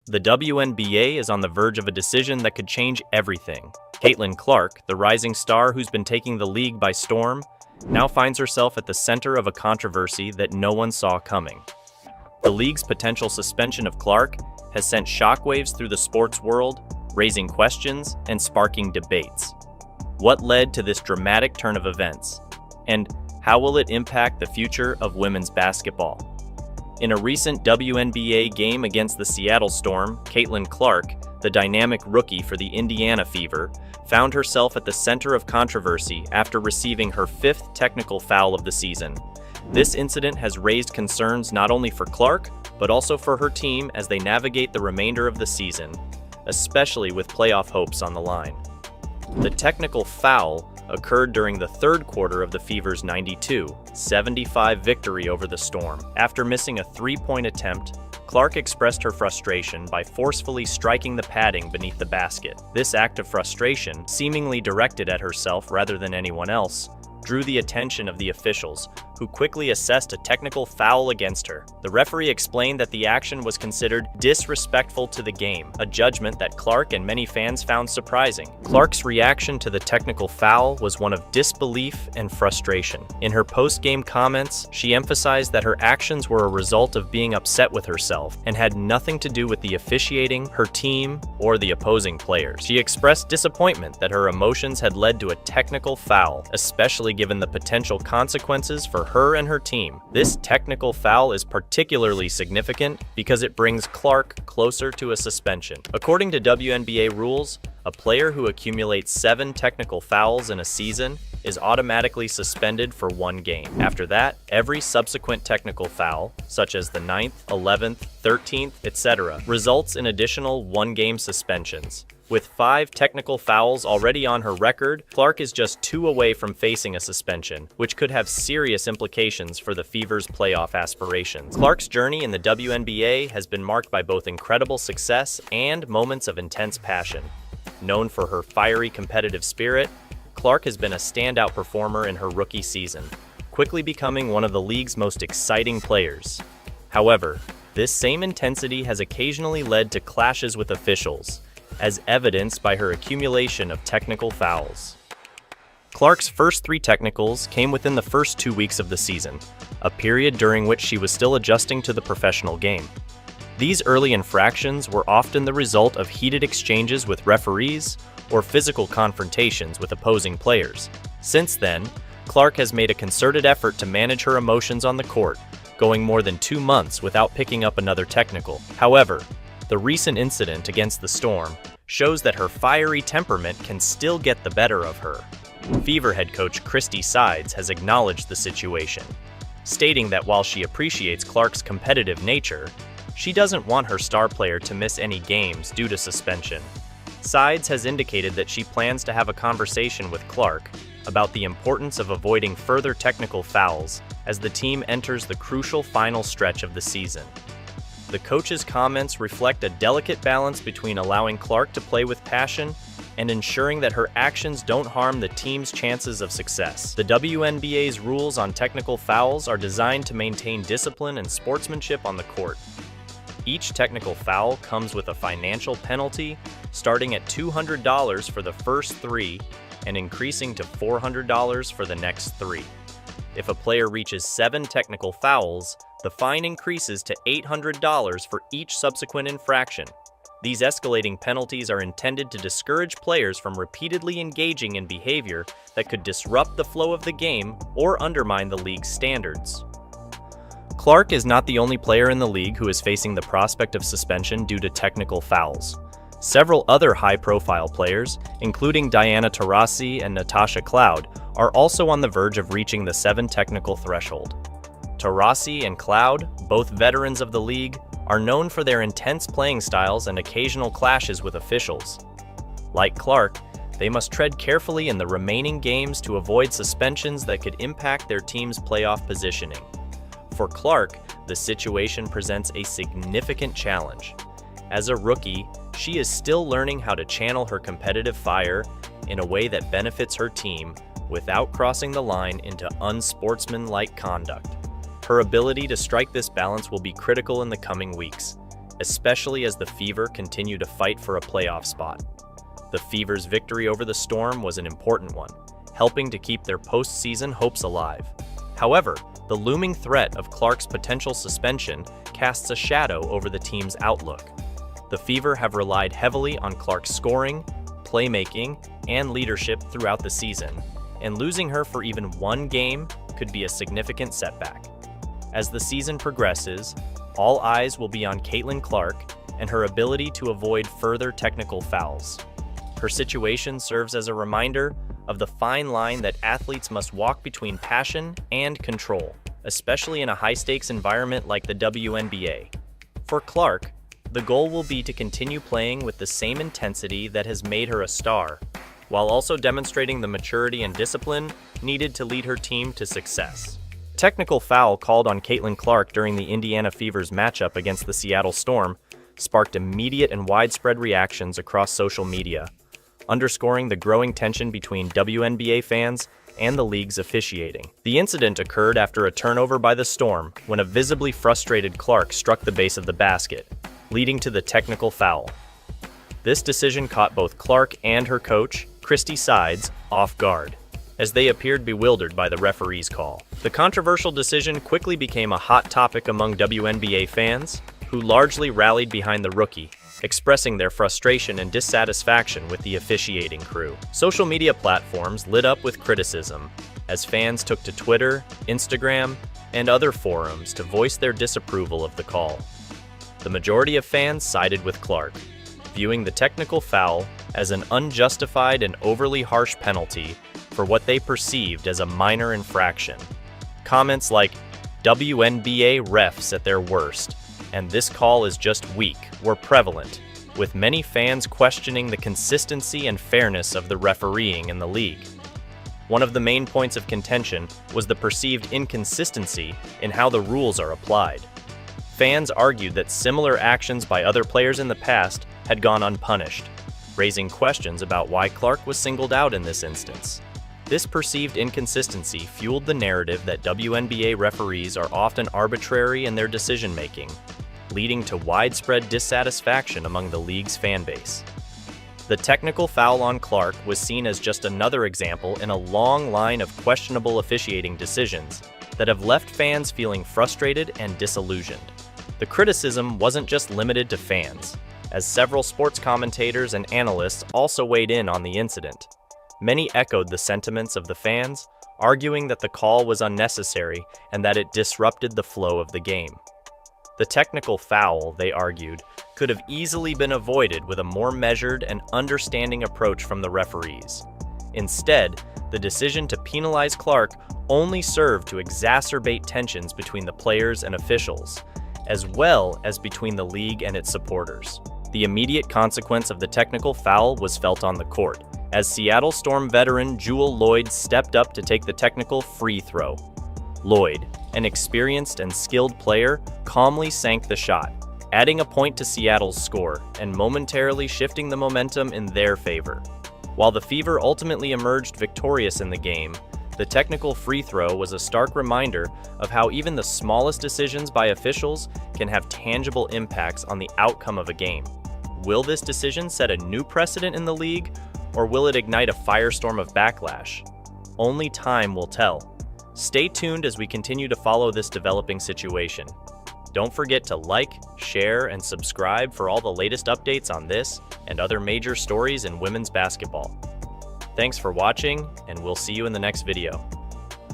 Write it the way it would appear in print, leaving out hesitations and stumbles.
The WNBA is on the verge of a decision that could change everything. Caitlin Clark, the rising star who's been taking the league by storm, now finds herself at the center of a controversy that no one saw coming. The league's potential suspension of Clark has sent shockwaves through the sports world, raising questions and sparking debates. What led to this dramatic turn of events? And how will it impact the future of women's basketball? In a recent WNBA game against the Seattle Storm, Caitlin Clark, the dynamic rookie for the Indiana Fever, found herself at the center of controversy after receiving her 5th technical foul of the season. This incident has raised concerns not only for Clark, but also for her team as they navigate the remainder of the season, especially with playoff hopes on the line. The technical foul occurred during the third quarter of the Fever's 92-75 victory over the Storm. After missing a 3-point attempt, Clark expressed her frustration by forcefully striking the padding beneath the basket. This act of frustration, seemingly directed at herself rather than anyone else, drew the attention of the officials, who quickly assessed a technical foul against her. The referee explained that the action was considered disrespectful to the game, a judgment that Clark and many fans found surprising. Clark's reaction to the technical foul was one of disbelief and frustration. In her post-game comments, she emphasized that her actions were a result of being upset with herself and had nothing to do with the officiating, her team, or the opposing players. She expressed disappointment that her emotions had led to a technical foul, especially given the potential consequences for her and her team. This technical foul is particularly significant because it brings Clark closer to a suspension. According to WNBA rules, a player who accumulates 7 technical fouls in a season is automatically suspended for 1 game. After that, every subsequent technical foul, such as the 9th, 11th, 13th, etc., results in additional 1-game suspensions. With 5 technical fouls already on her record, Clark is just 2 away from facing a suspension, which could have serious implications for the Fever's playoff aspirations. Clark's journey in the WNBA has been marked by both incredible success and moments of intense passion. Known for her fiery competitive spirit, Clark has been a standout performer in her rookie season, quickly becoming one of the league's most exciting players. However, this same intensity has occasionally led to clashes with officials, as evidenced by her accumulation of technical fouls. Clark's first 3 technicals came within the first 2 weeks of the season, a period during which she was still adjusting to the professional game. These early infractions were often the result of heated exchanges with referees or physical confrontations with opposing players. Since then, Clark has made a concerted effort to manage her emotions on the court, going more than 2 months without picking up another technical. However, the recent incident against the Storm shows that her fiery temperament can still get the better of her. Fever head coach Christy Sides has acknowledged the situation, stating that while she appreciates Clark's competitive nature, she doesn't want her star player to miss any games due to suspension. Sides has indicated that she plans to have a conversation with Clark about the importance of avoiding further technical fouls as the team enters the crucial final stretch of the season. The coach's comments reflect a delicate balance between allowing Clark to play with passion and ensuring that her actions don't harm the team's chances of success. The WNBA's rules on technical fouls are designed to maintain discipline and sportsmanship on the court. Each technical foul comes with a financial penalty, starting at $200 for the first 3 and increasing to $400 for the next 3. If a player reaches 7 technical fouls, the fine increases to $800 for each subsequent infraction. These escalating penalties are intended to discourage players from repeatedly engaging in behavior that could disrupt the flow of the game or undermine the league's standards. Clark is not the only player in the league who is facing the prospect of suspension due to technical fouls. Several other high-profile players, including Diana Taurasi and Natasha Cloud, are also on the verge of reaching the 7 technical threshold. Taurasi and Cloud, both veterans of the league, are known for their intense playing styles and occasional clashes with officials. Like Clark, they must tread carefully in the remaining games to avoid suspensions that could impact their team's playoff positioning. For Clark, the situation presents a significant challenge. As a rookie, she is still learning how to channel her competitive fire in a way that benefits her team without crossing the line into unsportsmanlike conduct. Her ability to strike this balance will be critical in the coming weeks, especially as the Fever continue to fight for a playoff spot. The Fever's victory over the Storm was an important one, helping to keep their postseason hopes alive. However, the looming threat of Clark's potential suspension casts a shadow over the team's outlook. The Fever have relied heavily on Clark's scoring, playmaking, and leadership throughout the season, and losing her for even one game could be a significant setback. As the season progresses, all eyes will be on Caitlin Clark and her ability to avoid further technical fouls. Her situation serves as a reminder of the fine line that athletes must walk between passion and control, especially in a high-stakes environment like the WNBA. For Clark, the goal will be to continue playing with the same intensity that has made her a star, while also demonstrating the maturity and discipline needed to lead her team to success. Technical foul called on Caitlin Clark during the Indiana Fever's matchup against the Seattle Storm sparked immediate and widespread reactions across social media, underscoring the growing tension between WNBA fans and the league's officiating. The incident occurred after a turnover by the Storm when a visibly frustrated Clark struck the base of the basket, leading to the technical foul. This decision caught both Clark and her coach, Christy Sides, off guard, as they appeared bewildered by the referee's call. The controversial decision quickly became a hot topic among WNBA fans, who largely rallied behind the rookie, expressing their frustration and dissatisfaction with the officiating crew. Social media platforms lit up with criticism, as fans took to Twitter, Instagram, and other forums to voice their disapproval of the call. The majority of fans sided with Clark, viewing the technical foul as an unjustified and overly harsh penalty for what they perceived as a minor infraction. Comments like, "WNBA refs at their worst," and "this call is just weak," were prevalent, with many fans questioning the consistency and fairness of the refereeing in the league. One of the main points of contention was the perceived inconsistency in how the rules are applied. Fans argued that similar actions by other players in the past had gone unpunished, raising questions about why Clark was singled out in this instance. This perceived inconsistency fueled the narrative that WNBA referees are often arbitrary in their decision-making, leading to widespread dissatisfaction among the league's fan base. The technical foul on Clark was seen as just another example in a long line of questionable officiating decisions that have left fans feeling frustrated and disillusioned. The criticism wasn't just limited to fans, as several sports commentators and analysts also weighed in on the incident. Many echoed the sentiments of the fans, arguing that the call was unnecessary and that it disrupted the flow of the game. The technical foul, they argued, could have easily been avoided with a more measured and understanding approach from the referees. Instead, the decision to penalize Clark only served to exacerbate tensions between the players and officials, as well as between the league and its supporters. The immediate consequence of the technical foul was felt on the court, as Seattle Storm veteran Jewel Lloyd stepped up to take the technical free throw. Lloyd, an experienced and skilled player, calmly sank the shot, adding a point to Seattle's score and momentarily shifting the momentum in their favor. While the Fever ultimately emerged victorious in the game, the technical free throw was a stark reminder of how even the smallest decisions by officials can have tangible impacts on the outcome of a game. Will this decision set a new precedent in the league, or will it ignite a firestorm of backlash? Only time will tell. Stay tuned as we continue to follow this developing situation. Don't forget to like, share, and subscribe for all the latest updates on this and other major stories in women's basketball. Thanks for watching, and we'll see you in the next video.